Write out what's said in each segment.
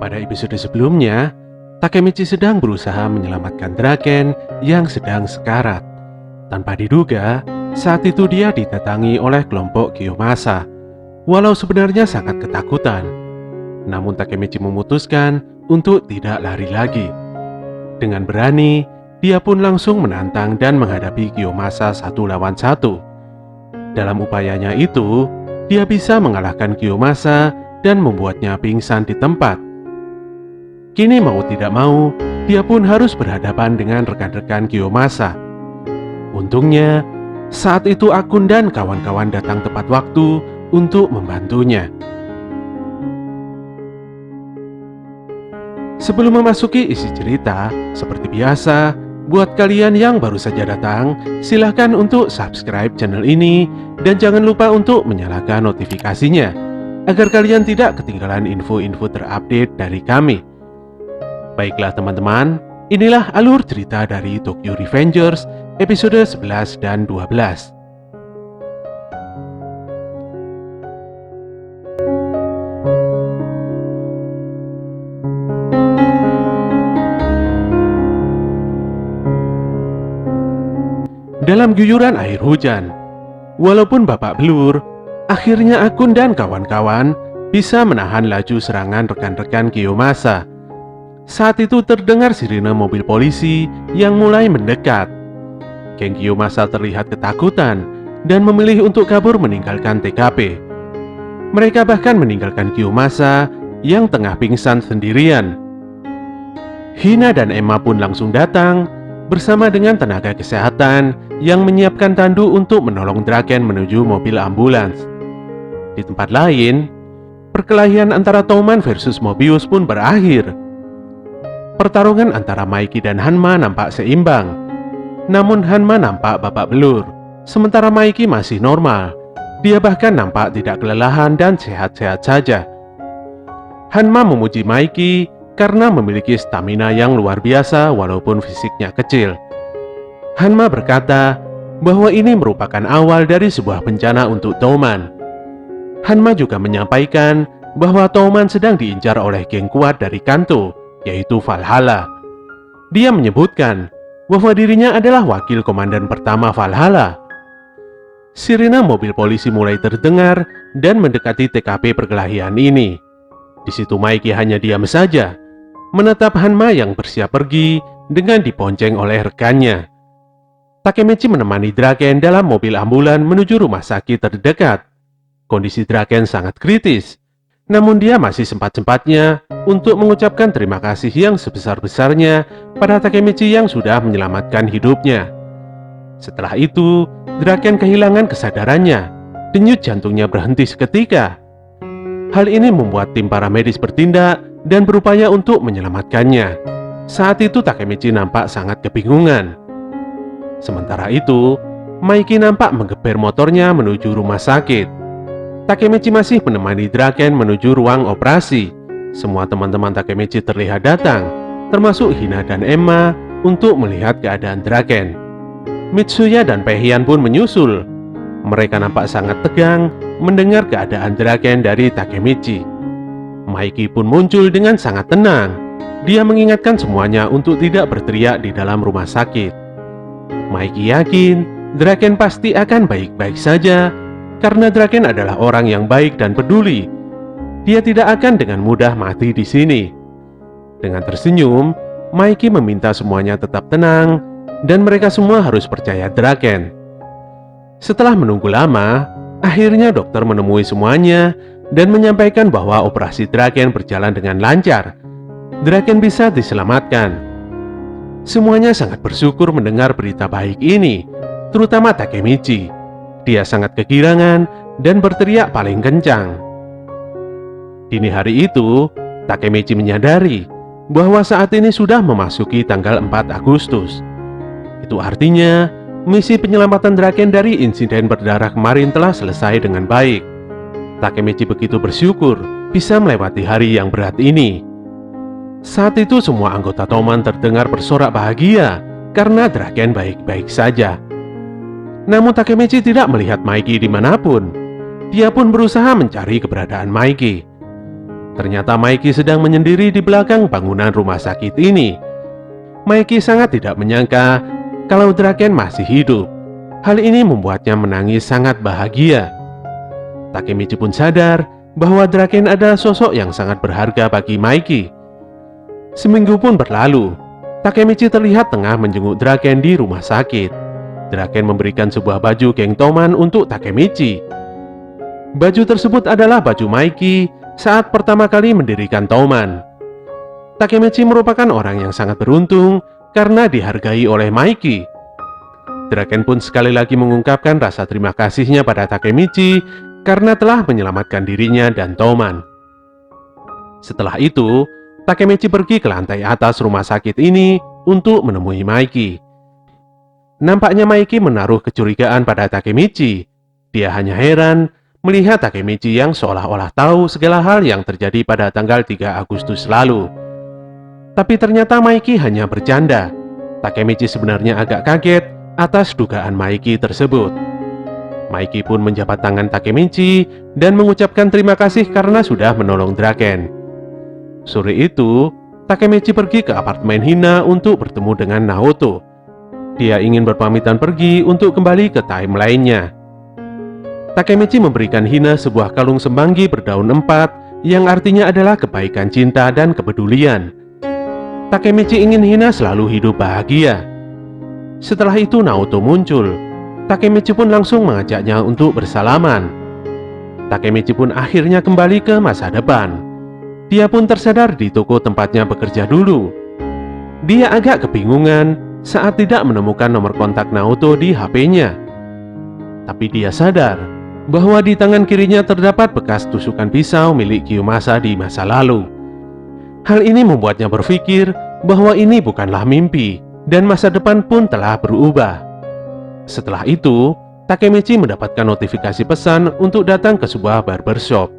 Pada episode sebelumnya, Takemichi sedang berusaha menyelamatkan Draken yang sedang sekarat. Tanpa diduga, saat itu dia didatangi oleh kelompok Kiyomasa. Walau sebenarnya sangat ketakutan, namun Takemichi memutuskan untuk tidak lari lagi. Dengan berani, dia pun langsung menantang dan menghadapi Kiyomasa 1 lawan 1. Dalam upayanya itu, dia bisa mengalahkan Kiyomasa dan membuatnya pingsan di tempat. Kini mau tidak mau, dia pun harus berhadapan dengan rekan-rekan Kiyomasa. Untungnya, saat itu Akun dan kawan-kawan datang tepat waktu untuk membantunya. Sebelum memasuki isi cerita, seperti biasa, buat kalian yang baru saja datang, silahkan untuk subscribe channel ini dan jangan lupa untuk menyalakan notifikasinya, agar kalian tidak ketinggalan info-info terupdate dari kami. Baiklah teman-teman, inilah alur cerita dari Tokyo Revengers episode 11 dan 12. Dalam guyuran air hujan, walaupun babak belur, akhirnya Akun dan kawan-kawan bisa menahan laju serangan rekan-rekan Kiyomasa. Saat itu terdengar sirine mobil polisi yang mulai mendekat. Geng Kiyomasa terlihat ketakutan dan memilih untuk kabur meninggalkan TKP. Mereka bahkan meninggalkan Kiyomasa yang tengah pingsan sendirian. Hina dan Emma pun langsung datang bersama dengan tenaga kesehatan yang menyiapkan tandu untuk menolong Draken menuju mobil ambulans. Di tempat lain, perkelahian antara Toman versus Mobius pun berakhir. Pertarungan antara Maiki dan Hanma nampak seimbang. Namun Hanma nampak babak belur, sementara Maiki masih normal. Dia bahkan nampak tidak kelelahan dan sehat-sehat saja. Hanma memuji Maiki karena memiliki stamina yang luar biasa walaupun fisiknya kecil. Hanma berkata bahwa ini merupakan awal dari sebuah bencana untuk Toman. Hanma juga menyampaikan bahwa Toman sedang diincar oleh geng kuat dari Kanto, yaitu Valhalla. Dia menyebutkan bahwa dirinya adalah wakil komandan pertama Valhalla. Sirine mobil polisi mulai terdengar dan mendekati TKP perkelahian ini. Di situ Maiki hanya diam saja, menatap Hanma yang bersiap pergi dengan diponceng oleh rekannya. Takemichi menemani Draken dalam mobil ambulan menuju rumah sakit terdekat. Kondisi Draken sangat kritis, namun dia masih sempat-sempatnya untuk mengucapkan terima kasih yang sebesar-besarnya pada Takemichi yang sudah menyelamatkan hidupnya. Setelah itu, Draken kehilangan kesadarannya. Denyut jantungnya berhenti seketika. Hal ini membuat tim paramedis bertindak dan berupaya untuk menyelamatkannya. Saat itu Takemichi nampak sangat kebingungan. Sementara itu, Maiki nampak menggeber motornya menuju rumah sakit. Takemichi masih menemani Draken menuju ruang operasi. Semua teman-teman Takemichi terlihat datang, termasuk Hina dan Emma, untuk melihat keadaan Draken. Mitsuya dan Peihian pun menyusul. Mereka nampak sangat tegang mendengar keadaan Draken dari Takemichi. Maiki pun muncul dengan sangat tenang. Dia mengingatkan semuanya untuk tidak berteriak di dalam rumah sakit. Maiki yakin Draken pasti akan baik-baik saja, karena Draken adalah orang yang baik dan peduli. Dia tidak akan dengan mudah mati di sini. Dengan tersenyum, Maiki meminta semuanya tetap tenang dan mereka semua harus percaya Draken. Setelah menunggu lama, akhirnya dokter menemui semuanya dan menyampaikan bahwa operasi Draken berjalan dengan lancar. Draken bisa diselamatkan. Semuanya sangat bersyukur mendengar berita baik ini, terutama Takemichi. Dia sangat kegirangan dan berteriak paling kencang. Dini hari itu, Takemichi menyadari bahwa saat ini sudah memasuki tanggal 4 Agustus. Itu artinya, misi penyelamatan Draken dari insiden berdarah kemarin telah selesai dengan baik. Takemichi begitu bersyukur bisa melewati hari yang berat ini. Saat itu semua anggota Toman terdengar bersorak bahagia karena Draken baik-baik saja. Namun Takemichi tidak melihat Maiki dimanapun. Dia pun berusaha mencari keberadaan Maiki. Ternyata Maiki sedang menyendiri di belakang bangunan rumah sakit ini. Maiki sangat tidak menyangka kalau Draken masih hidup. Hal ini membuatnya menangis sangat bahagia. Takemichi pun sadar bahwa Draken adalah sosok yang sangat berharga bagi Maiki. Seminggu pun berlalu. Takemichi terlihat tengah menjenguk Draken di rumah sakit. Draken memberikan sebuah baju geng Toman untuk Takemichi. Baju tersebut adalah baju Maiki saat pertama kali mendirikan Toman. Takemichi merupakan orang yang sangat beruntung karena dihargai oleh Maiki. Draken pun sekali lagi mengungkapkan rasa terima kasihnya pada Takemichi karena telah menyelamatkan dirinya dan Toman. Setelah itu, Takemichi pergi ke lantai atas rumah sakit ini untuk menemui Maiki. Nampaknya Maiki menaruh kecurigaan pada Takemichi. Dia hanya heran melihat Takemichi yang seolah-olah tahu segala hal yang terjadi pada tanggal 3 Agustus lalu. Tapi ternyata Maiki hanya bercanda. Takemichi sebenarnya agak kaget atas dugaan Maiki tersebut. Maiki pun menjabat tangan Takemichi dan mengucapkan terima kasih karena sudah menolong Draken. Sore itu, Takemichi pergi ke apartemen Hina untuk bertemu dengan Naoto. Dia ingin berpamitan pergi untuk kembali ke timeline-nya. Takemichi memberikan Hina sebuah kalung semanggi berdaun empat yang artinya adalah kebaikan cinta dan kepedulian. Takemichi ingin Hina selalu hidup bahagia. Setelah itu Naoto muncul. Takemichi pun langsung mengajaknya untuk bersalaman. Takemichi pun akhirnya kembali ke masa depan. Dia pun tersadar di toko tempatnya bekerja dulu. Dia agak kebingungan saat tidak menemukan nomor kontak Naoto di HP-nya. Tapi dia sadar bahwa di tangan kirinya terdapat bekas tusukan pisau milik Kiyomasa di masa lalu. Hal ini membuatnya berpikir bahwa ini bukanlah mimpi dan masa depan pun telah berubah. Setelah itu, Takemichi mendapatkan notifikasi pesan untuk datang ke sebuah barbershop.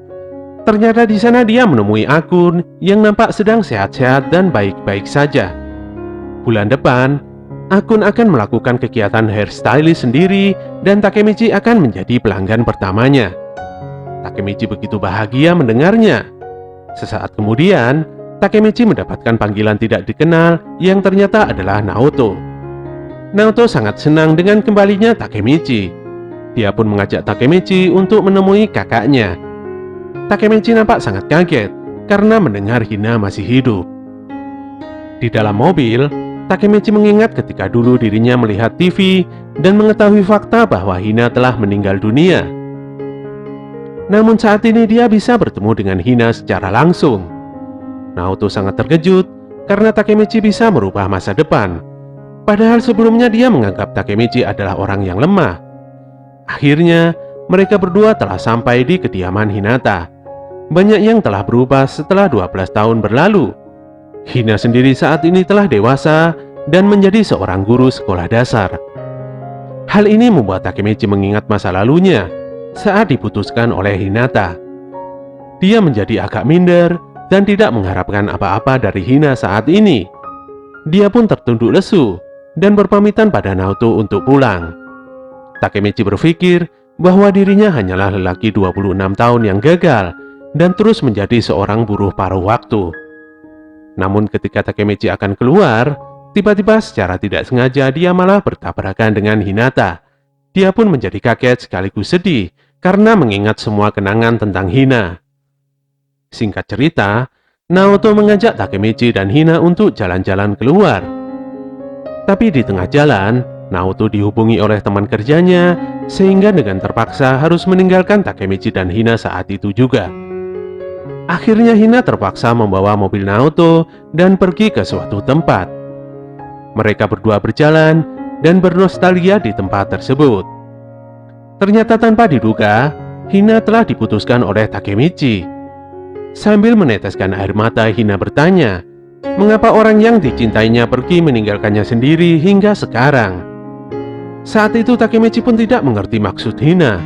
Ternyata di sana dia menemui Akun yang nampak sedang sehat-sehat dan baik-baik saja. Bulan depan, Akun akan melakukan kegiatan hairstylist sendiri dan Takemichi akan menjadi pelanggan pertamanya. Takemichi begitu bahagia mendengarnya. Sesaat kemudian, Takemichi mendapatkan panggilan tidak dikenal yang ternyata adalah Naoto. Naoto sangat senang dengan kembalinya Takemichi. Dia pun mengajak Takemichi untuk menemui kakaknya. Takemichi nampak sangat kaget karena mendengar Hina masih hidup. Di dalam mobil, Takemichi mengingat ketika dulu dirinya melihat TV dan mengetahui fakta bahwa Hina telah meninggal dunia. Namun saat ini dia bisa bertemu dengan Hina secara langsung. Naoto sangat terkejut karena Takemichi bisa merubah masa depan. Padahal sebelumnya dia menganggap Takemichi adalah orang yang lemah. Akhirnya, mereka berdua telah sampai di kediaman Hinata. Banyak yang telah berubah setelah 12 tahun berlalu. Hina sendiri saat ini telah dewasa dan menjadi seorang guru sekolah dasar. Hal ini membuat Takemichi mengingat masa lalunya saat diputuskan oleh Hinata. Dia menjadi agak minder dan tidak mengharapkan apa-apa dari Hina saat ini. Dia pun tertunduk lesu dan berpamitan pada Naoto untuk pulang. Takemichi berpikir bahwa dirinya hanyalah lelaki 26 tahun yang gagal dan terus menjadi seorang buruh paruh waktu. Namun ketika Takemichi akan keluar, tiba-tiba secara tidak sengaja dia malah bertabrakan dengan Hinata. Dia pun menjadi kaget sekaligus sedih karena mengingat semua kenangan tentang Hina. Singkat cerita, Naoto mengajak Takemichi dan Hina untuk jalan-jalan keluar. Tapi di tengah jalan, Naoto dihubungi oleh teman kerjanya sehingga dengan terpaksa harus meninggalkan Takemichi dan Hina saat itu juga. Akhirnya Hina terpaksa membawa mobil Naoto dan pergi ke suatu tempat. Mereka berdua berjalan dan bernostalgia di tempat tersebut. Ternyata tanpa diduga, Hina telah diputuskan oleh Takemichi. Sambil meneteskan air mata, Hina bertanya, mengapa orang yang dicintainya pergi meninggalkannya sendiri hingga sekarang. Saat itu Takemichi pun tidak mengerti maksud Hina.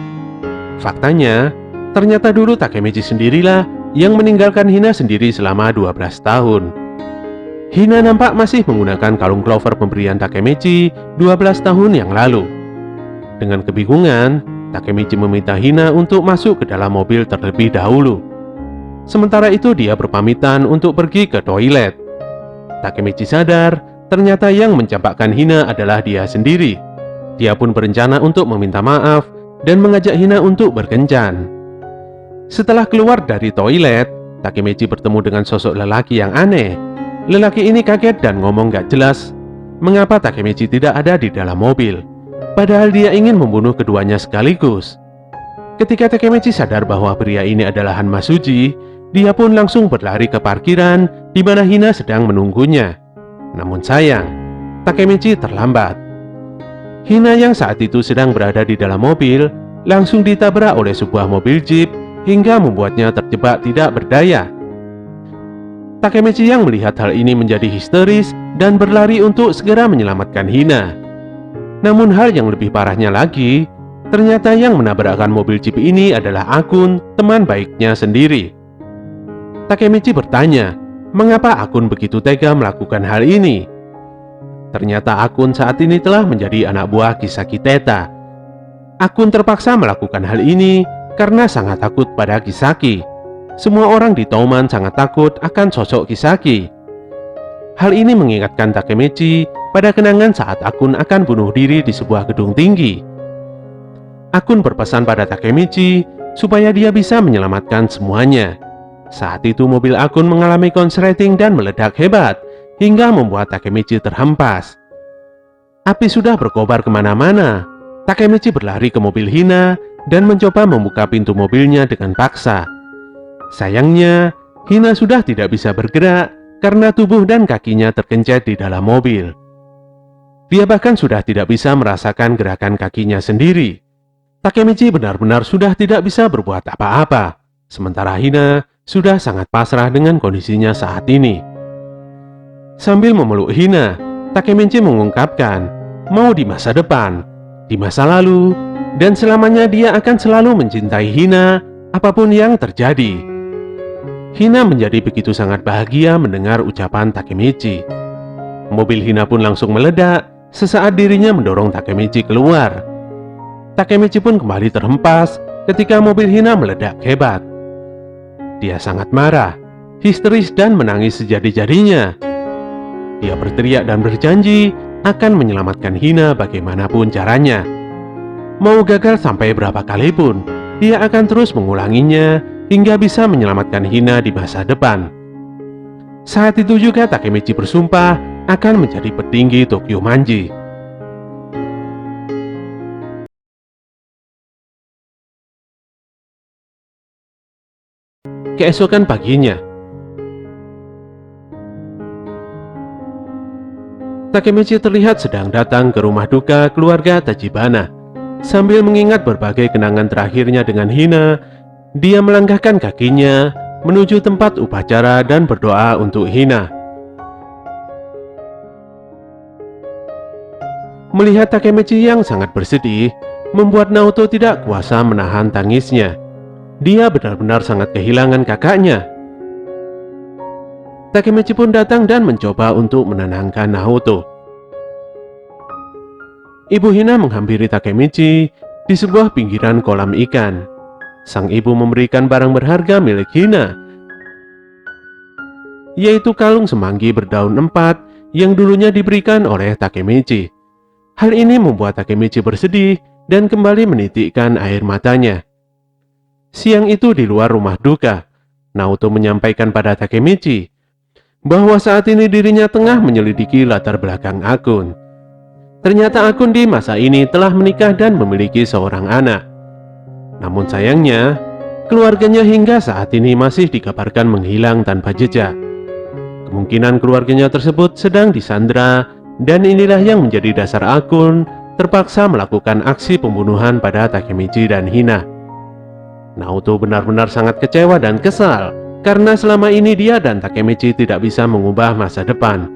Faktanya, ternyata dulu Takemichi sendirilah yang meninggalkan Hina sendiri selama 12 tahun. Hina nampak masih menggunakan kalung clover pemberian Takemichi 12 tahun yang lalu. Dengan kebingungan, Takemichi meminta Hina untuk masuk ke dalam mobil terlebih dahulu. Sementara itu dia berpamitan untuk pergi ke toilet. Takemichi sadar ternyata yang mencampakkan Hina adalah dia sendiri. Dia pun berencana untuk meminta maaf dan mengajak Hina untuk berkencan. Setelah keluar dari toilet, Takemichi bertemu dengan sosok lelaki yang aneh. Lelaki ini kaget dan ngomong gak jelas mengapa Takemichi tidak ada di dalam mobil, padahal dia ingin membunuh keduanya sekaligus. Ketika Takemichi sadar bahwa pria ini adalah Hanma Suji, dia pun langsung berlari ke parkiran di mana Hina sedang menunggunya. Namun sayang, Takemichi terlambat. Hina yang saat itu sedang berada di dalam mobil langsung ditabrak oleh sebuah mobil jeep hingga membuatnya terjebak tidak berdaya. Takemichi yang melihat hal ini menjadi histeris dan berlari untuk segera menyelamatkan Hina. Namun hal yang lebih parahnya lagi, ternyata yang menabrakkan mobil jeep ini adalah Akun, teman baiknya sendiri. Takemichi bertanya, mengapa Akun begitu tega melakukan hal ini? Ternyata Akun saat ini telah menjadi anak buah Kisaki Teta. Akun terpaksa melakukan hal ini karena sangat takut pada Kisaki. Semua orang di Touman sangat takut akan sosok Kisaki. Hal ini mengingatkan Takemichi pada kenangan saat Akun akan bunuh diri di sebuah gedung tinggi. Akun berpesan pada Takemichi supaya dia bisa menyelamatkan semuanya. Saat itu mobil Akun mengalami konsleting dan meledak hebat hingga membuat Takemichi terhempas. Api sudah berkobar kemana-mana. Takemichi berlari ke mobil Hina dan mencoba membuka pintu mobilnya dengan paksa. Sayangnya, Hina sudah tidak bisa bergerak karena tubuh dan kakinya terkencet di dalam mobil. Dia bahkan sudah tidak bisa merasakan gerakan kakinya sendiri. Takemichi benar-benar sudah tidak bisa berbuat apa-apa, sementara Hina sudah sangat pasrah dengan kondisinya saat ini. Sambil memeluk Hina, Takemichi mengungkapkan mau di masa depan, di masa lalu, dan selamanya dia akan selalu mencintai Hina apapun yang terjadi. Hina menjadi begitu sangat bahagia mendengar ucapan Takemichi. Mobil Hina pun langsung meledak sesaat dirinya mendorong Takemichi keluar. Takemichi pun kembali terhempas ketika mobil Hina meledak hebat. Dia sangat marah, histeris dan menangis sejadi-jadinya. Dia berteriak dan berjanji akan menyelamatkan Hina bagaimanapun caranya. Mau gagal sampai berapa kali pun, dia akan terus mengulanginya hingga bisa menyelamatkan Hina di masa depan. Saat itu juga Takemichi bersumpah akan menjadi petinggi Tokyo Manji. Keesokan paginya, Takemichi terlihat sedang datang ke rumah duka keluarga Tachibana. Sambil mengingat berbagai kenangan terakhirnya dengan Hina, dia melangkahkan kakinya menuju tempat upacara dan berdoa untuk Hina. Melihat Takemichi yang sangat bersedih, membuat Naoto tidak kuasa menahan tangisnya. Dia benar-benar sangat kehilangan kakaknya. Takemichi pun datang dan mencoba untuk menenangkan Naoto. Ibu Hina menghampiri Takemichi di sebuah pinggiran kolam ikan. Sang ibu memberikan barang berharga milik Hina, yaitu kalung semanggi berdaun 4 yang dulunya diberikan oleh Takemichi. Hal ini membuat Takemichi bersedih dan kembali menitikkan air matanya. Siang itu di luar rumah duka, Naoto menyampaikan pada Takemichi bahwa saat ini dirinya tengah menyelidiki latar belakang Akun. Ternyata Akun di masa ini telah menikah dan memiliki seorang anak. Namun sayangnya, keluarganya hingga saat ini masih dikabarkan menghilang tanpa jejak. Kemungkinan keluarganya tersebut sedang disandra, dan inilah yang menjadi dasar Akun terpaksa melakukan aksi pembunuhan pada Takemichi dan Hina. Naoto benar-benar sangat kecewa dan kesal karena selama ini dia dan Takemichi tidak bisa mengubah masa depan.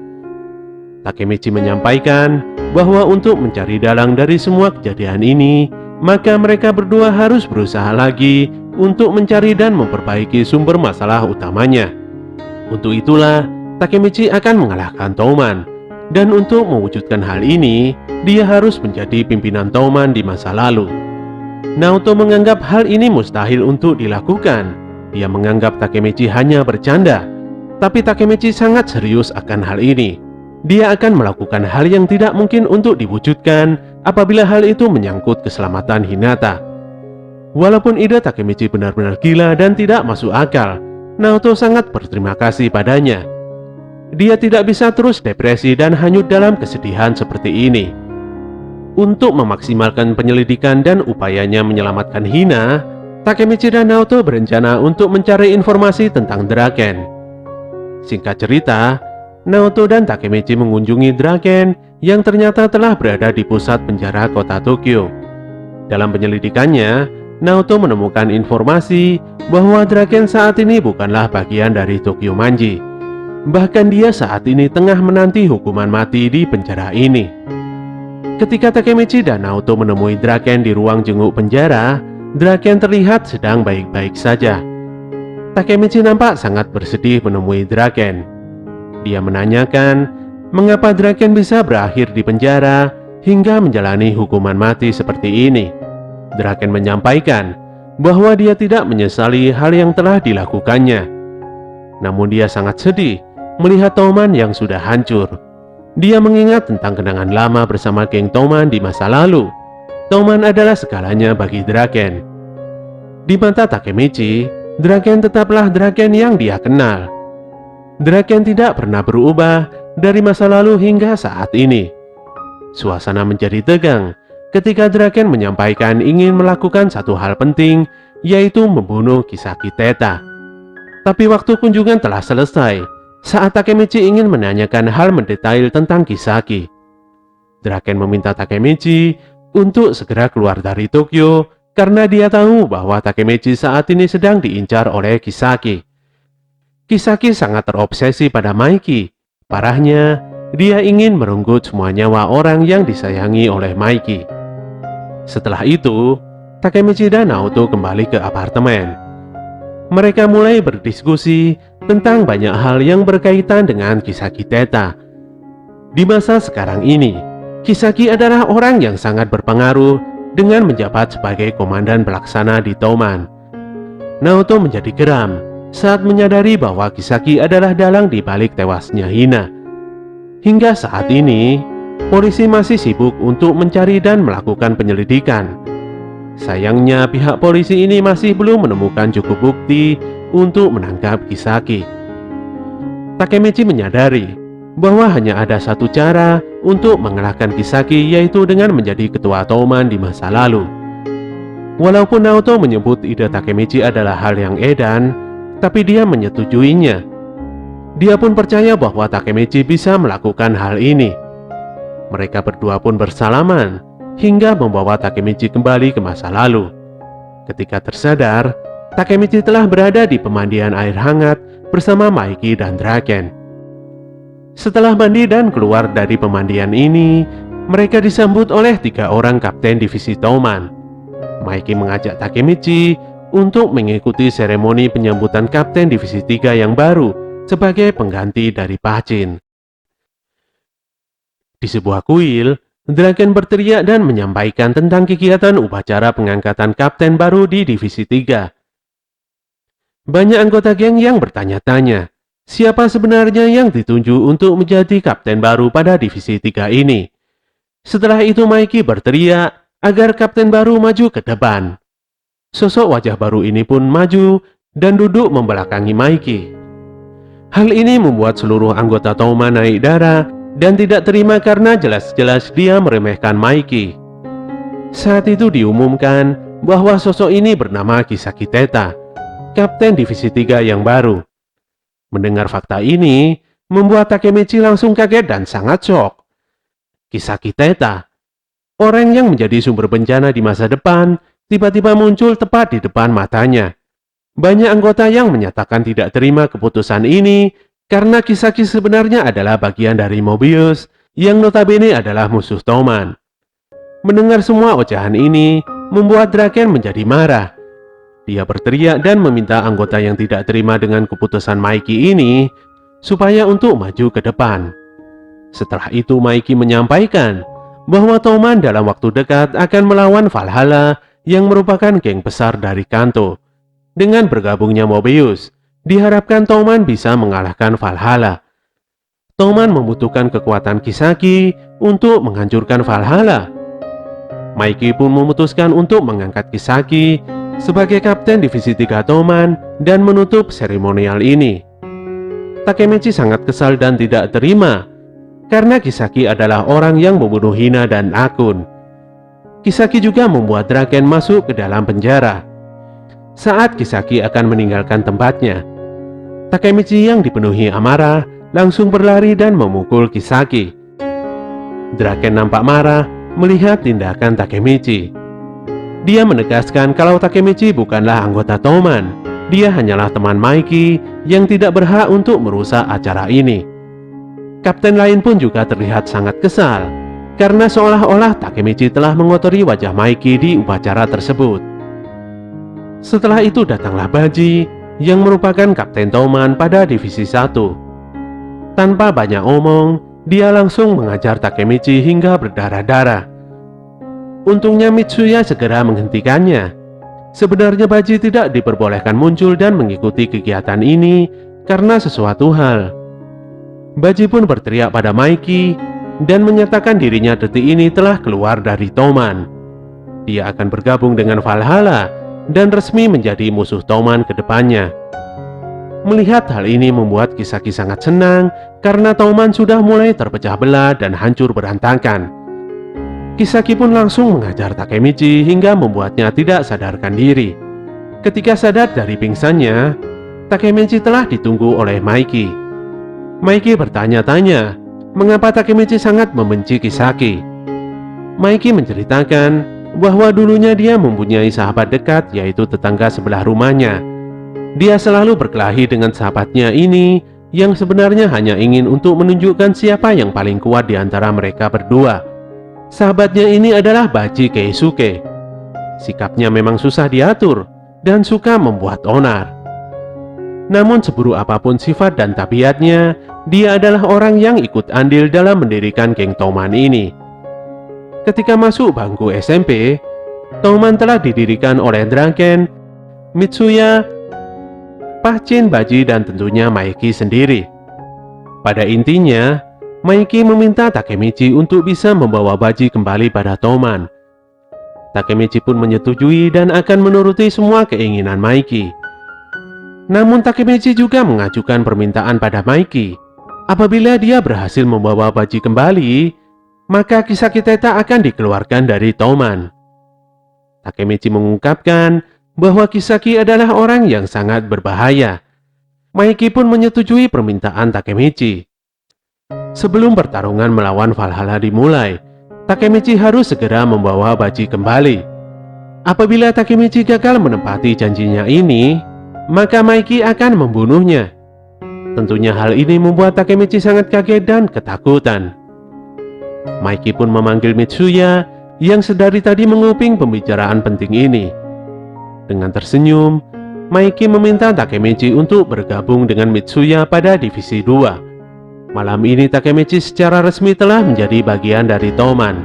Takemichi menyampaikan bahwa untuk mencari dalang dari semua kejadian ini, maka mereka berdua harus berusaha lagi untuk mencari dan memperbaiki sumber masalah utamanya. Untuk itulah, Takemichi akan mengalahkan Touman. Dan untuk mewujudkan hal ini, dia harus menjadi pimpinan Touman di masa lalu. Naoto menganggap hal ini mustahil untuk dilakukan. Dia menganggap Takemichi hanya bercanda, tapi Takemichi sangat serius akan hal ini. Dia akan melakukan hal yang tidak mungkin untuk diwujudkan apabila hal itu menyangkut keselamatan Hinata. Walaupun ide Takemichi benar-benar gila dan tidak masuk akal, Naoto sangat berterima kasih padanya. Dia tidak bisa terus depresi dan hanyut dalam kesedihan seperti ini. Untuk memaksimalkan penyelidikan dan upayanya menyelamatkan Hina, Takemichi dan Naoto berencana untuk mencari informasi tentang Draken. Singkat cerita, Naoto dan Takemichi mengunjungi Draken yang ternyata telah berada di pusat penjara kota Tokyo. Dalam penyelidikannya, Naoto menemukan informasi bahwa Draken saat ini bukanlah bagian dari Tokyo Manji. Bahkan dia saat ini tengah menanti hukuman mati di penjara ini. Ketika Takemichi dan Naoto menemui Draken di ruang jenguk penjara, Draken terlihat sedang baik-baik saja. Takemichi nampak sangat bersedih menemui Draken. Dia menanyakan mengapa Draken bisa berakhir di penjara hingga menjalani hukuman mati seperti ini. Draken menyampaikan bahwa dia tidak menyesali hal yang telah dilakukannya. Namun dia sangat sedih melihat Toman yang sudah hancur. Dia mengingat tentang kenangan lama bersama geng Toman di masa lalu. Toman adalah segalanya bagi Draken. Di mata Takemichi, Draken tetaplah Draken yang dia kenal. Draken tidak pernah berubah dari masa lalu hingga saat ini. Suasana menjadi tegang ketika Draken menyampaikan ingin melakukan satu hal penting, yaitu membunuh Kisaki Teta. Tapi waktu kunjungan telah selesai saat Takemichi ingin menanyakan hal mendetail tentang Kisaki. Draken meminta Takemichi untuk segera keluar dari Tokyo karena dia tahu bahwa Takemichi saat ini sedang diincar oleh Kisaki. Kisaki sangat terobsesi pada Maiki. Parahnya, dia ingin merenggut semua nyawa orang yang disayangi oleh Maiki. Setelah itu, Takemichi dan Naoto kembali ke apartemen. Mereka mulai berdiskusi tentang banyak hal yang berkaitan dengan Kisaki Teta. Di masa sekarang ini, Kisaki adalah orang yang sangat berpengaruh dengan menjabat sebagai komandan pelaksana di Toman. Naoto menjadi geram saat menyadari bahwa Kisaki adalah dalang di balik tewasnya Hina. Hingga saat ini, polisi masih sibuk untuk mencari dan melakukan penyelidikan. Sayangnya pihak polisi ini masih belum menemukan cukup bukti untuk menangkap Kisaki. Takemichi menyadari bahwa hanya ada satu cara untuk mengalahkan Kisaki, yaitu dengan menjadi ketua Toman di masa lalu. Walaupun Naoto menyebut ide Takemichi adalah hal yang edan, tapi dia menyetujuinya. Dia pun percaya bahwa Takemichi bisa melakukan hal ini. Mereka berdua pun bersalaman hingga membawa Takemichi kembali ke masa lalu. Ketika tersadar, Takemichi telah berada di pemandian air hangat bersama Maiki dan Draken. Setelah mandi dan keluar dari pemandian ini, mereka disambut oleh 3 orang kapten divisi Toman. Maiki mengajak Takemichi untuk mengikuti seremoni penyambutan kapten divisi 3 yang baru sebagai pengganti dari Pachin. Di sebuah kuil, Draken berteriak dan menyampaikan tentang kegiatan upacara pengangkatan kapten baru di divisi 3. Banyak anggota geng yang bertanya-tanya, siapa sebenarnya yang ditunjuk untuk menjadi kapten baru pada divisi 3 ini. Setelah itu Maiki berteriak agar kapten baru maju ke depan. Sosok wajah baru ini pun maju dan duduk membelakangi Maiki. Hal ini membuat seluruh anggota Toman naik darah dan tidak terima karena jelas-jelas dia meremehkan Maiki. Saat itu diumumkan bahwa sosok ini bernama Kisaki Teta, kapten divisi 3 yang baru. Mendengar fakta ini, membuat Takemichi langsung kaget dan sangat syok. Kisaki Teta, orang yang menjadi sumber bencana di masa depan, tiba-tiba muncul tepat di depan matanya. Banyak anggota yang menyatakan tidak terima keputusan ini karena Kisaki sebenarnya adalah bagian dari Mobius yang notabene adalah musuh Toman. Mendengar semua ocehan ini, membuat Draken menjadi marah. Dia berteriak dan meminta anggota yang tidak terima dengan keputusan Maiki ini supaya untuk maju ke depan. Setelah itu Maiki menyampaikan bahwa Toman dalam waktu dekat akan melawan Valhalla yang merupakan geng besar dari Kanto. Dengan bergabungnya Mobius, diharapkan Toman bisa mengalahkan Valhalla. Toman membutuhkan kekuatan Kisaki untuk menghancurkan Valhalla. Mikey pun memutuskan untuk mengangkat Kisaki sebagai kapten divisi 3 Toman dan menutup seremonial ini. Takemichi sangat kesal dan tidak terima karena Kisaki adalah orang yang membunuh Hina dan Akun. Kisaki juga membuat Draken masuk ke dalam penjara. Saat Kisaki akan meninggalkan tempatnya, Takemichi yang dipenuhi amarah langsung berlari dan memukul Kisaki. Draken nampak marah melihat tindakan Takemichi. Dia menegaskan kalau Takemichi bukanlah anggota Toman. Dia hanyalah teman Mikey yang tidak berhak untuk merusak acara ini. Kapten lain pun juga terlihat sangat kesal karena seolah-olah Takemichi telah mengotori wajah Mikey di upacara tersebut. Setelah itu datanglah Baji yang merupakan kapten Toman pada divisi 1. Tanpa banyak omong, dia langsung mengajar Takemichi hingga berdarah-darah. Untungnya Mitsuya segera menghentikannya. Sebenarnya Baji tidak diperbolehkan muncul dan mengikuti kegiatan ini karena sesuatu hal. Baji pun berteriak pada Mikey dan menyatakan dirinya detik ini telah keluar dari Toman. Dia akan bergabung dengan Valhalla dan resmi menjadi musuh Toman ke depannya. Melihat hal ini membuat Kisaki sangat senang karena Toman sudah mulai terpecah belah dan hancur berantakan. Kisaki pun langsung mengajar Takemichi hingga membuatnya tidak sadarkan diri. Ketika sadar dari pingsannya, Takemichi telah ditunggu oleh Mikey. Mikey bertanya-tanya mengapa Takemichi sangat membenci Kisaki. Mikey menceritakan bahwa dulunya dia mempunyai sahabat dekat yaitu tetangga sebelah rumahnya. Dia selalu berkelahi dengan sahabatnya ini yang sebenarnya hanya ingin untuk menunjukkan siapa yang paling kuat di antara mereka berdua. Sahabatnya ini adalah Baji Keisuke. Sikapnya memang susah diatur dan suka membuat onar. Namun seburuk apapun sifat dan tabiatnya, dia adalah orang yang ikut andil dalam mendirikan geng Toman ini. Ketika masuk bangku SMP, Toman telah didirikan oleh Draken, Mitsuya, Pachin, Baji, dan tentunya Mikey sendiri. Pada intinya, Mikey meminta Takemichi untuk bisa membawa Baji kembali pada Toman. Takemichi pun menyetujui dan akan menuruti semua keinginan Mikey. Namun Takemichi juga mengajukan permintaan pada Mikey. Apabila dia berhasil membawa Baji kembali, maka Kisaki Teta akan dikeluarkan dari Toman. Takemichi mengungkapkan bahwa Kisaki adalah orang yang sangat berbahaya. Mikey pun menyetujui permintaan Takemichi. Sebelum pertarungan melawan Valhalla dimulai, Takemichi harus segera membawa Baji kembali. Apabila Takemichi gagal menepati janjinya ini, maka Mikey akan membunuhnya. Tentunya hal ini membuat Takemichi sangat kaget dan ketakutan. Mikey pun memanggil Mitsuya yang sedari tadi menguping pembicaraan penting ini. Dengan tersenyum, Mikey meminta Takemichi untuk bergabung dengan Mitsuya pada divisi 2. Malam ini Takemichi secara resmi telah menjadi bagian dari Toman.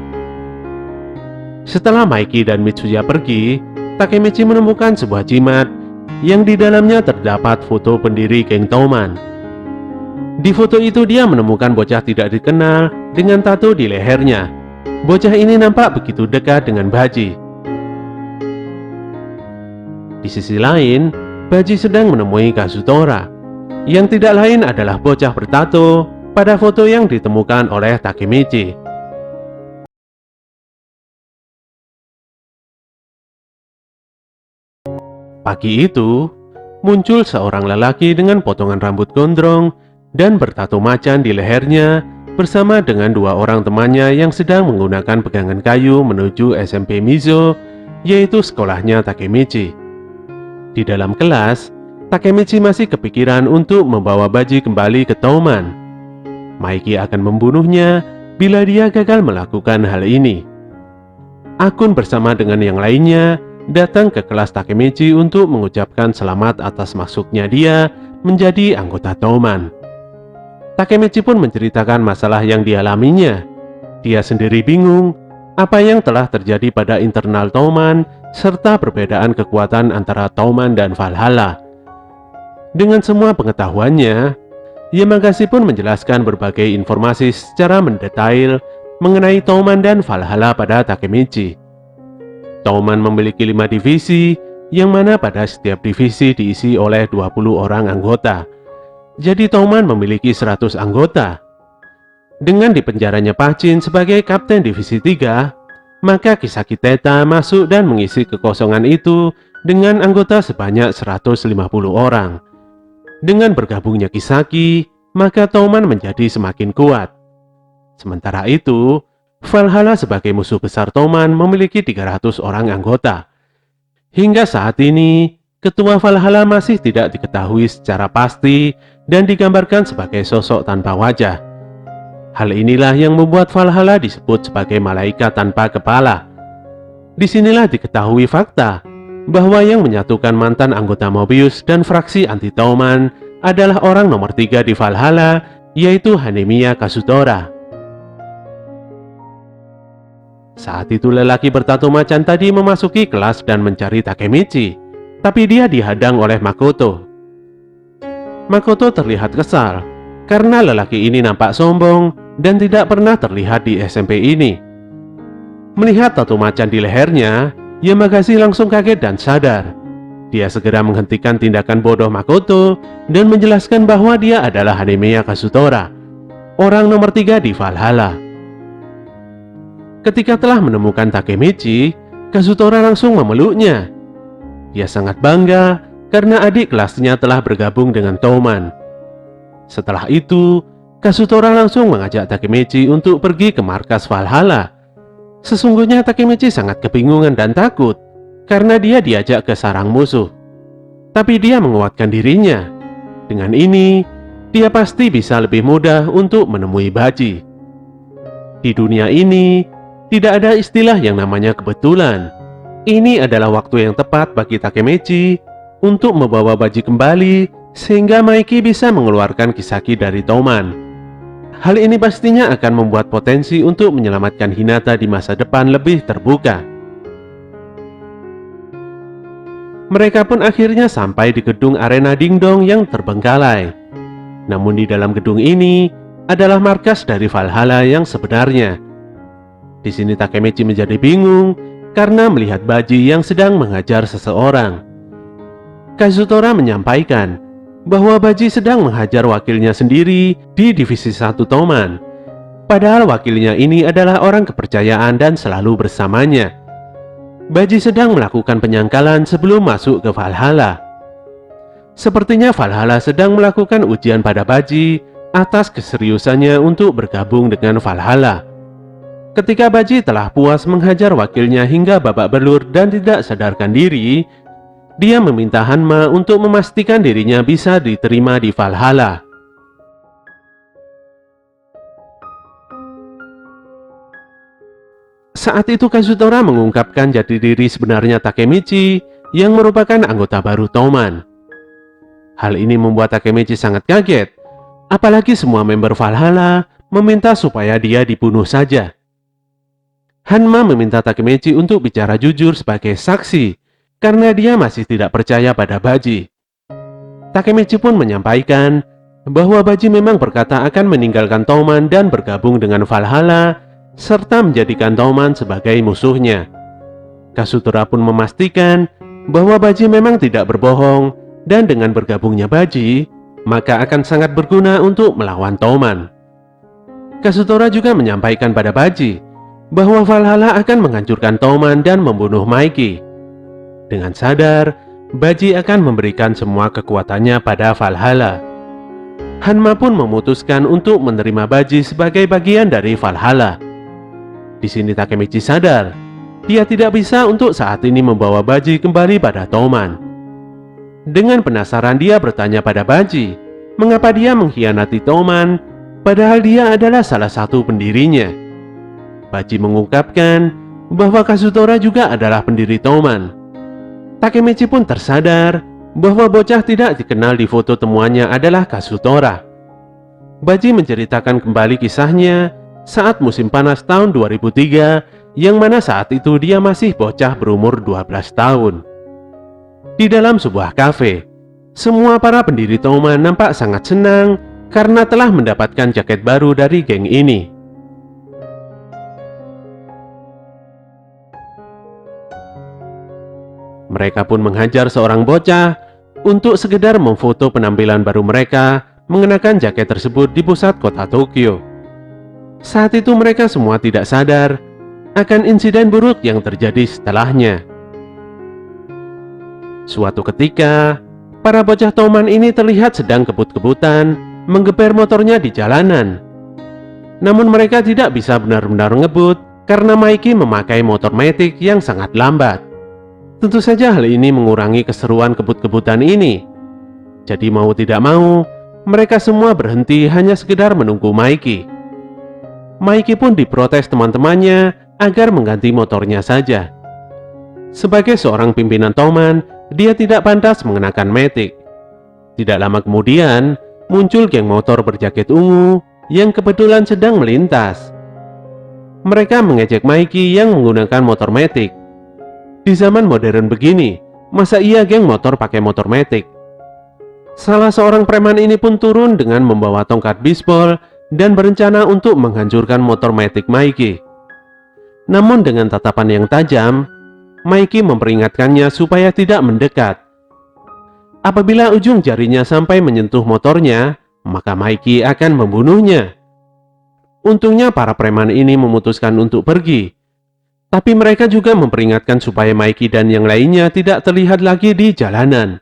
Setelah Mikey dan Mitsuya pergi, Takemichi menemukan sebuah jimat yang di dalamnya terdapat foto pendiri geng Toman. Di foto itu dia menemukan bocah tidak dikenal dengan tato di lehernya. Bocah ini nampak begitu dekat dengan Baji. Di sisi lain, Baji sedang menemui Kazutora, yang tidak lain adalah bocah bertato pada foto yang ditemukan oleh Takemichi. Pagi itu, muncul seorang lelaki dengan potongan rambut gondrong dan bertato macan di lehernya bersama dengan dua orang temannya yang sedang menggunakan pegangan kayu menuju SMP Mizo, yaitu sekolahnya Takemichi. Di dalam kelas, Takemichi masih kepikiran untuk membawa Baji kembali ke Toman. Mikey akan membunuhnya bila dia gagal melakukan hal ini. Akun bersama dengan yang lainnya datang ke kelas Takemichi untuk mengucapkan selamat atas masuknya dia menjadi anggota Toman. Takemichi pun menceritakan masalah yang dialaminya. Dia sendiri bingung apa yang telah terjadi pada internal Toman serta perbedaan kekuatan antara Toman dan Valhalla. Dengan semua pengetahuannya, Yamagasi pun menjelaskan berbagai informasi secara mendetail mengenai Toman dan Valhalla pada Takemichi. Toman memiliki 5 divisi, yang mana pada setiap divisi diisi oleh 20 orang anggota. Jadi Toman memiliki 100 anggota. Dengan dipenjaranya Pachin sebagai kapten divisi 3, maka Kisaki Teta masuk dan mengisi kekosongan itu dengan anggota sebanyak 150 orang. Dengan bergabungnya Kisaki, maka Toman menjadi semakin kuat. Sementara itu, Valhalla sebagai musuh besar Toman memiliki 300 orang anggota. Hingga saat ini, ketua Valhalla masih tidak diketahui secara pasti dan digambarkan sebagai sosok tanpa wajah. Hal inilah yang membuat Valhalla disebut sebagai malaikat tanpa kepala. Disinilah diketahui fakta bahwa yang menyatukan mantan anggota Mobius dan fraksi anti-Toman adalah orang nomor 3 di Valhalla, yaitu Hanemiya Kazutora. Saat itu lelaki bertato macan tadi memasuki kelas dan mencari Takemichi, tapi dia dihadang oleh Makoto. Makoto terlihat kesal karena lelaki ini nampak sombong dan tidak pernah terlihat di SMP ini. Melihat tato macan di lehernya, Yamagasi langsung kaget dan sadar. Dia segera menghentikan tindakan bodoh Makoto dan menjelaskan bahwa dia adalah Hanemiya Kazutora, orang nomor 3 di Valhalla. Ketika telah menemukan Takemichi, Kazutora langsung memeluknya. Dia sangat bangga karena adik kelasnya telah bergabung dengan Toman. Setelah itu, Kazutora langsung mengajak Takemichi untuk pergi ke markas Valhalla. Sesungguhnya Takemichi sangat kebingungan dan takut karena dia diajak ke sarang musuh. Tapi dia menguatkan dirinya. Dengan ini, dia pasti bisa lebih mudah untuk menemui Baji. Di dunia ini, tidak ada istilah yang namanya kebetulan. Ini adalah waktu yang tepat bagi Takemichi untuk membawa Baji kembali sehingga Maiki bisa mengeluarkan Kisaki dari Toman. Hal ini pastinya akan membuat potensi untuk menyelamatkan Hinata di masa depan lebih terbuka. Mereka pun akhirnya sampai di gedung arena Dingdong yang terbengkalai. Namun di dalam gedung ini adalah markas dari Valhalla yang sebenarnya. Di sini Takemichi menjadi bingung karena melihat Baji yang sedang menghajar seseorang. Kazutora menyampaikan bahwa Baji sedang menghajar wakilnya sendiri di divisi 1 Toman. Padahal wakilnya ini adalah orang kepercayaan dan selalu bersamanya. Baji sedang melakukan penyangkalan sebelum masuk ke Valhalla. Sepertinya Valhalla sedang melakukan ujian pada Baji atas keseriusannya untuk bergabung dengan Valhalla. Ketika Baji telah puas menghajar wakilnya hingga babak belur dan tidak sadarkan diri, dia meminta Hanma untuk memastikan dirinya bisa diterima di Valhalla. Saat itu Kazutora mengungkapkan jati diri sebenarnya Takemichi yang merupakan anggota baru Toman. Hal ini membuat Takemichi sangat kaget, apalagi semua member Valhalla meminta supaya dia dibunuh saja. Hanma meminta Takemichi untuk bicara jujur sebagai saksi karena dia masih tidak percaya pada Baji. Takemichi pun menyampaikan bahwa Baji memang berkata akan meninggalkan Toman dan bergabung dengan Valhalla, serta menjadikan Toman sebagai musuhnya. Kazutora pun memastikan bahwa Baji memang tidak berbohong, dan dengan bergabungnya Baji, maka akan sangat berguna untuk melawan Toman. Kazutora juga menyampaikan pada Baji bahwa Valhalla akan menghancurkan Toman dan membunuh Maiki. Dengan sadar, Baji akan memberikan semua kekuatannya pada Valhalla. Hanma pun memutuskan untuk menerima Baji sebagai bagian dari Valhalla. Di sini Takemichi sadar, dia tidak bisa untuk saat ini membawa Baji kembali pada Toman. Dengan penasaran dia bertanya pada Baji, mengapa dia mengkhianati Toman, padahal dia adalah salah satu pendirinya. Baji mengungkapkan bahwa Kazutora juga adalah pendiri Toman. Takemichi pun tersadar bahwa bocah tidak dikenal di foto temuannya adalah Kazutora. Baji menceritakan kembali kisahnya saat musim panas tahun 2003 yang mana saat itu dia masih bocah berumur 12 tahun. Di dalam sebuah kafe, semua para pendiri Toman nampak sangat senang karena telah mendapatkan jaket baru dari geng ini. Mereka pun menghajar seorang bocah untuk sekedar memfoto penampilan baru mereka mengenakan jaket tersebut di pusat kota Tokyo. Saat itu mereka semua tidak sadar akan insiden buruk yang terjadi setelahnya. Suatu ketika, para bocah Toman ini terlihat sedang kebut-kebutan menggeber motornya di jalanan. Namun mereka tidak bisa benar-benar ngebut karena Mikey memakai motor matic yang sangat lambat. Tentu saja hal ini mengurangi keseruan kebut-kebutan ini. Jadi mau tidak mau, mereka semua berhenti hanya sekedar menunggu Mikey. Mikey pun diprotes teman-temannya agar mengganti motornya saja. Sebagai seorang pimpinan Toman, dia tidak pantas mengenakan matic. Tidak lama kemudian, muncul geng motor berjaket ungu yang kebetulan sedang melintas. Mereka mengejek Mikey yang menggunakan motor matic. Di zaman modern begini, masa iya geng motor pakai motor matic? Salah seorang preman ini pun turun dengan membawa tongkat bisbol dan berencana untuk menghancurkan motor matic Mikey. Namun dengan tatapan yang tajam, Mikey memperingatkannya supaya tidak mendekat. Apabila ujung jarinya sampai menyentuh motornya, maka Mikey akan membunuhnya. Untungnya para preman ini memutuskan untuk pergi. Tapi mereka juga memperingatkan supaya Mikey dan yang lainnya tidak terlihat lagi di jalanan.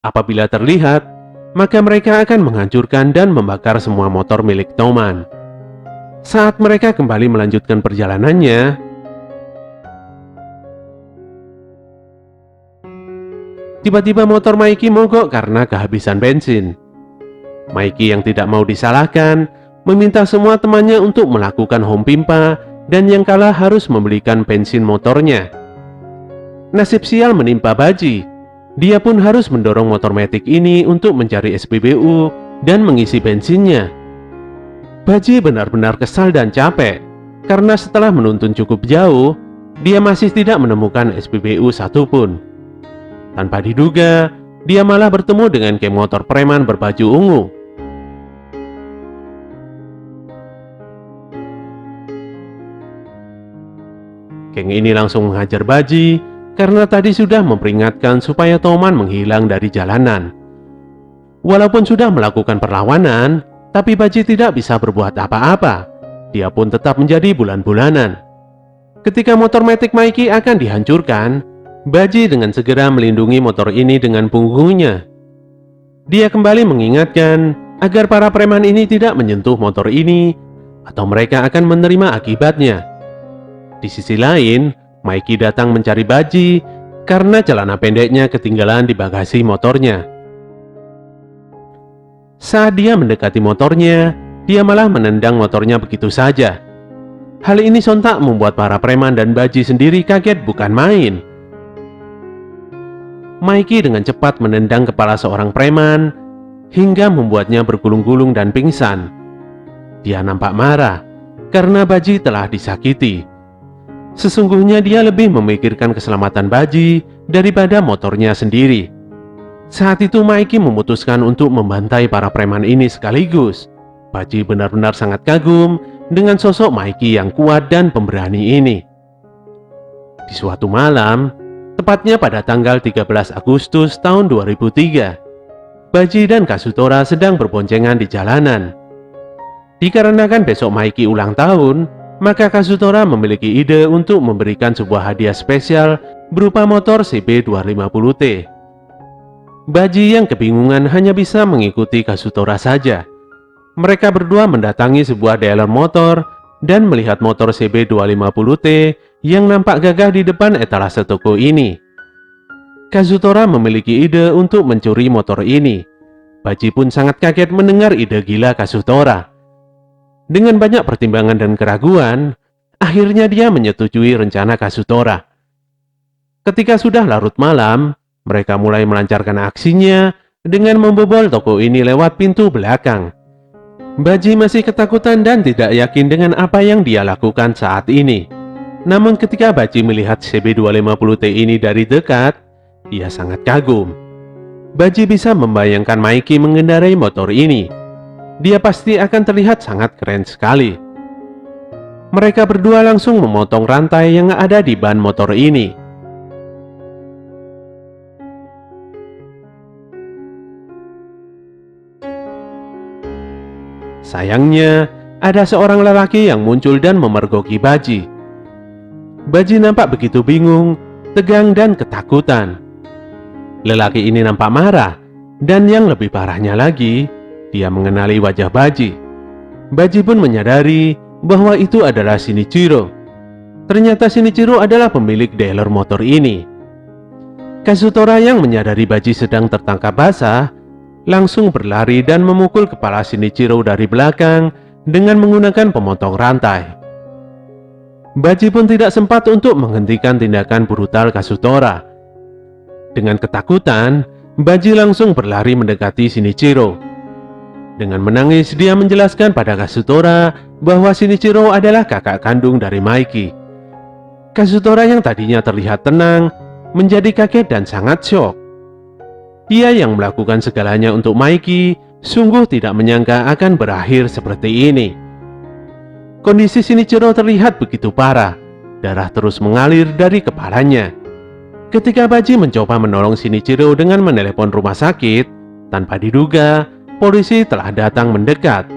Apabila terlihat, maka mereka akan menghancurkan dan membakar semua motor milik Toman. Saat mereka kembali melanjutkan perjalanannya, tiba-tiba motor Mikey mogok karena kehabisan bensin. Mikey yang tidak mau disalahkan, meminta semua temannya untuk melakukan home pimpa dan yang kalah harus membelikan bensin motornya. Nasib sial menimpa Baji. Dia pun harus mendorong motor matic ini untuk mencari SPBU dan mengisi bensinnya. Baji benar-benar kesal dan capek, karena setelah menuntun cukup jauh, dia masih tidak menemukan SPBU satupun. Tanpa diduga, dia malah bertemu dengan geng motor preman berbaju ungu. Geng ini langsung menghajar Baji karena tadi sudah memperingatkan supaya Toman menghilang dari jalanan. Walaupun sudah melakukan perlawanan, tapi Baji tidak bisa berbuat apa-apa. Dia pun tetap menjadi bulan-bulanan. Ketika motor matic Mikey akan dihancurkan, Baji dengan segera melindungi motor ini dengan punggungnya. Dia kembali mengingatkan agar para preman ini tidak menyentuh motor ini, atau mereka akan menerima akibatnya. Di sisi lain, Mikey datang mencari Baji karena celana pendeknya ketinggalan di bagasi motornya. Saat dia mendekati motornya, dia malah menendang motornya begitu saja. Hal ini sontak membuat para preman dan Baji sendiri kaget bukan main. Mikey dengan cepat menendang kepala seorang preman hingga membuatnya bergulung-gulung dan pingsan. Dia nampak marah karena Baji telah disakiti. Sesungguhnya dia lebih memikirkan keselamatan Baji daripada motornya sendiri. Saat itu Mikey memutuskan untuk membantai para preman ini sekaligus. Baji benar-benar sangat kagum dengan sosok Mikey yang kuat dan pemberani ini. Di suatu malam, tepatnya pada tanggal 13 Agustus tahun 2003, Baji dan Kazutora sedang berboncengan di jalanan. Dikarenakan besok Mikey ulang tahun, maka Kazutora memiliki ide untuk memberikan sebuah hadiah spesial berupa motor CB250T. Baji yang kebingungan hanya bisa mengikuti Kazutora saja. Mereka berdua mendatangi sebuah dealer motor dan melihat motor CB250T yang nampak gagah di depan etalase toko ini. Kazutora memiliki ide untuk mencuri motor ini. Baji pun sangat kaget mendengar ide gila Kazutora. Dengan banyak pertimbangan dan keraguan, akhirnya dia menyetujui rencana Kazutora. Ketika sudah larut malam, mereka mulai melancarkan aksinya dengan membobol toko ini lewat pintu belakang. Baji masih ketakutan dan tidak yakin dengan apa yang dia lakukan saat ini. Namun ketika Baji melihat CB250T ini dari dekat, ia sangat kagum. Baji bisa membayangkan Maiki mengendarai motor ini. Dia pasti akan terlihat sangat keren sekali. Mereka berdua langsung memotong rantai yang ada di ban motor ini. Sayangnya, ada seorang lelaki yang muncul dan memergoki Baji. Baji nampak begitu bingung, tegang dan ketakutan. Lelaki ini nampak marah, dan yang lebih parahnya lagi, dia mengenali wajah Baji. Baji pun menyadari bahwa itu adalah Shinichiro. Ternyata Shinichiro adalah pemilik dealer motor ini. Kazutora yang menyadari Baji sedang tertangkap basah, langsung berlari dan memukul kepala Shinichiro dari belakang dengan menggunakan pemotong rantai. Baji pun tidak sempat untuk menghentikan tindakan brutal Kazutora. Dengan ketakutan, Baji langsung berlari mendekati Shinichiro. Dengan menangis, dia menjelaskan pada Kazutora bahwa Shinichiro adalah kakak kandung dari Maiki. Kazutora yang tadinya terlihat tenang, menjadi kaget dan sangat syok. Dia yang melakukan segalanya untuk Maiki, sungguh tidak menyangka akan berakhir seperti ini. Kondisi Shinichiro terlihat begitu parah, darah terus mengalir dari kepalanya. Ketika Baji mencoba menolong Shinichiro dengan menelepon rumah sakit, tanpa diduga, polisi telah datang mendekat.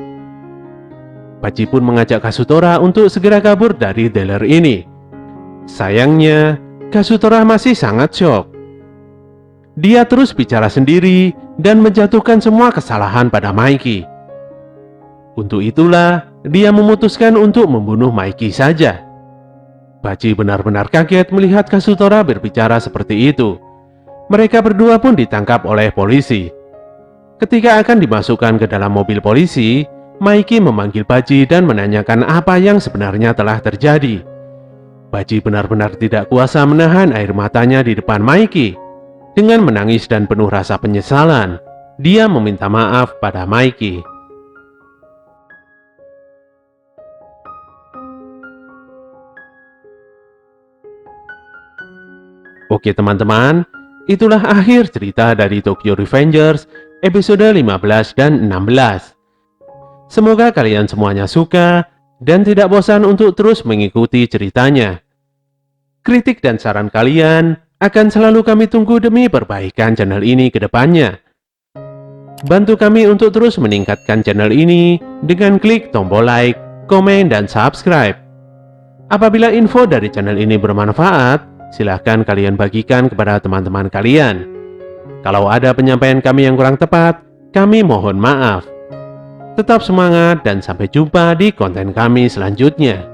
Baji pun mengajak Kazutora untuk segera kabur dari dealer ini. Sayangnya, Kazutora masih sangat syok. Dia terus bicara sendiri dan menjatuhkan semua kesalahan pada Maiki. Untuk itulah, dia memutuskan untuk membunuh Maiki saja. Baji benar-benar kaget melihat Kazutora berbicara seperti itu. Mereka berdua pun ditangkap oleh polisi. Ketika akan dimasukkan ke dalam mobil polisi, Maiki memanggil Baji dan menanyakan apa yang sebenarnya telah terjadi. Baji benar-benar tidak kuasa menahan air matanya di depan Maiki. Dengan menangis dan penuh rasa penyesalan, dia meminta maaf pada Maiki. Oke teman-teman, itulah akhir cerita dari Tokyo Revengers episode 15 dan 16. Semoga kalian semuanya suka dan tidak bosan untuk terus mengikuti ceritanya. Kritik dan saran kalian akan selalu kami tunggu demi perbaikan channel ini ke depannya. Bantu kami untuk terus meningkatkan channel ini dengan klik tombol like, komen, dan subscribe. Apabila info dari channel ini bermanfaat, silahkan kalian bagikan kepada teman-teman kalian. Kalau ada penyampaian kami yang kurang tepat, kami mohon maaf. Tetap semangat dan sampai jumpa di konten kami selanjutnya.